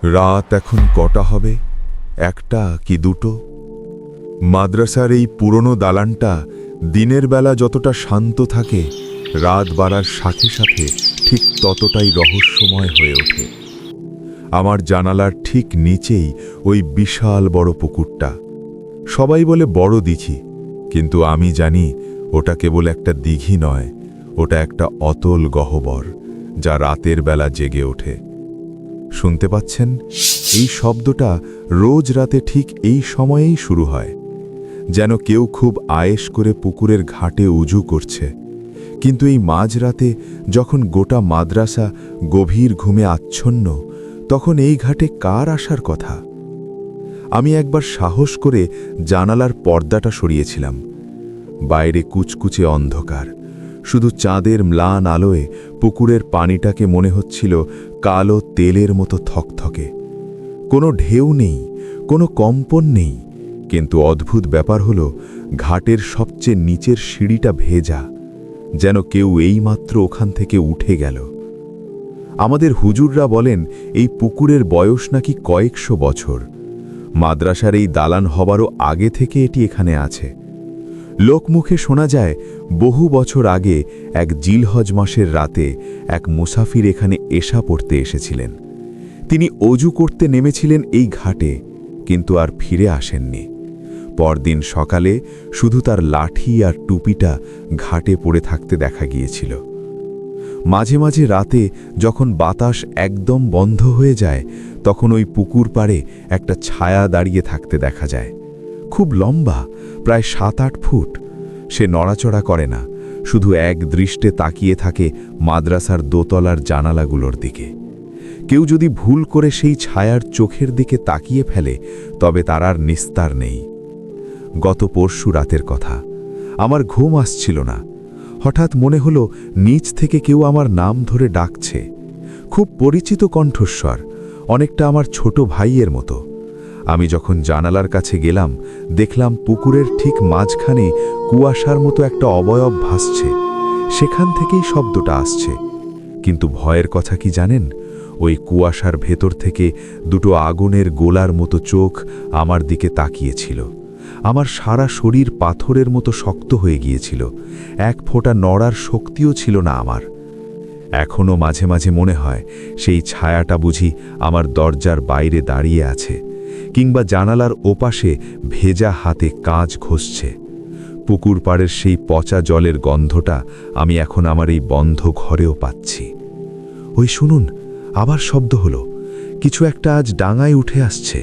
রাত এখন কটা হবে? একটা কি দুটো? মাদ্রাসার এই পুরনো দালানটা দিনের বেলা যতটা শান্ত থাকে, রাত বাড়ার সাথে সাথে ঠিক ততটাই রহস্যময় হয়ে ওঠে। আমার জানালার ঠিক নিচেই ওই বিশাল বড় পুকুরটা। সবাই বলে বড় দিঘি, কিন্তু আমি জানি ওটা কেবল একটা দিঘি নয়, ওটা একটা অতল গহ্বর, যা রাতের বেলা জেগে ওঠে। শুনতে পাচ্ছেন? এই শব্দটা রোজ রাতে ঠিক এই সময়েই শুরু হয়, যেন কেউ খুব আয়েশ করে পুকুরের ঘাটে উজু করছে। কিন্তু এই মাঝরাতে যখন গোটা মাদ্রাসা গভীর ঘুমে আচ্ছন্ন, তখন এই ঘাটে কার আসার কথা? আমি একবার সাহস করে জানালার পর্দাটা সরিয়েছিলাম। বাইরে কুচকুচে অন্ধকার, শুধু চাঁদের ম্লান আলোয় পুকুরের পানিটাকে মনে হচ্ছিল কালো তেলের মতো থকথকে। কোনো ঢেউ নেই, কোনো কম্পন নেই, কিন্তু অদ্ভুত ব্যাপার হলো ঘাটের সবচেয়ে নিচের সিঁড়িটা ভেজা, যেন কেউ এইমাত্র ওখান থেকে উঠে গেল। আমাদের হুজুররা বলেন এই পুকুরের বয়স নাকি কয়েকশো বছর। মাদ্রাসার এই দালান হবারও আগে থেকে এটি এখানে আছে। লোকমুখে শোনা যায় বহু বছর আগে এক জিলহজ মাসের রাতে এক মুসাফির এখানে এশা পড়তে এসেছিলেন। তিনি অজু করতে নেমেছিলেন এই ঘাটে, কিন্তু আর ফিরে আসেননি। পরদিন সকালে শুধু তার লাঠি আর টুপিটা ঘাটে পড়ে থাকতে দেখা গিয়েছিল। মাঝে মাঝে রাতে যখন বাতাস একদম বন্ধ হয়ে যায়, তখন ওই পুকুর পাড়ে একটা ছায়া দাঁড়িয়ে থাকতে দেখা যায়। খুব লম্বা, প্রায় 7-8 ফুট। সে নড়াচড়া করে না, শুধু এক দৃষ্টে তাকিয়ে থাকে মাদ্রাসার দোতলার জানালাগুলোর দিকে। কেউ যদি ভুল করে সেই ছায়ার চোখের দিকে তাকিয়ে ফেলে, তবে তার আর নিস্তার নেই। গত পরশু রাতের কথা। আমার ঘুম আসছিল না। হঠাৎ মনে হলো নিচ থেকে কেউ আমার নাম ধরে ডাকছে। খুব পরিচিত কণ্ঠস্বর, অনেকটা আমার ছোট ভাইয়ের মতো। আমি যখন জানালার কাছে গেলাম, দেখলাম পুকুরের ঠিক মাঝখানে কুয়াশার মতো একটা অবয়ব ভাসছে। সেখান থেকেই শব্দটা আসছে। কিন্তু ভয়ের কথা কি জানেন? ওই কুয়াশার ভেতর থেকে দুটো আগুনের গোলার মতো চোখ আমার দিকে তাকিয়েছিল। আমার সারা শরীর পাথরের মতো শক্ত হয়ে গিয়েছিল। এক ফোঁটা নড়ার শক্তিও ছিল না আমার। এখনও মাঝে মাঝে মনে হয় সেই ছায়াটা বুঝি আমার দরজার বাইরে দাঁড়িয়ে আছে, কিংবা জানালার ওপাশে ভেজা হাতে কাঁচ ঘষছে। পুকুর পাড়ের সেই পচা জলের গন্ধটা আমি এখন আমার এই বন্ধ ঘরেও পাচ্ছি। ওই শুনুন, আবার শব্দ হলো। কিছু একটা আজ ডাঙায় উঠে আসছে।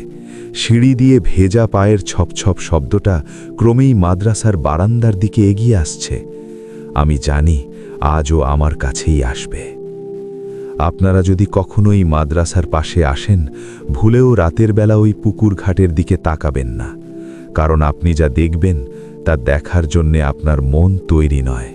সিঁড়ি দিয়ে ভেজা পায়ের ছপছপ শব্দটা ক্রমেই মাদ্রাসার বারান্দার দিকে এগিয়ে আসছে। আমি জানি আজও আমার কাছেই আসবে। আপনারা যদি কখনো এই মাদ্রাসার পাশে আসেন, ভুলেও রাতের বেলা ওই পুকুর ঘাটের দিকে তাকাবেন না, কারণ আপনি যা দেখবেন তা দেখার জন্যে আপনার মন তৈরি নয়।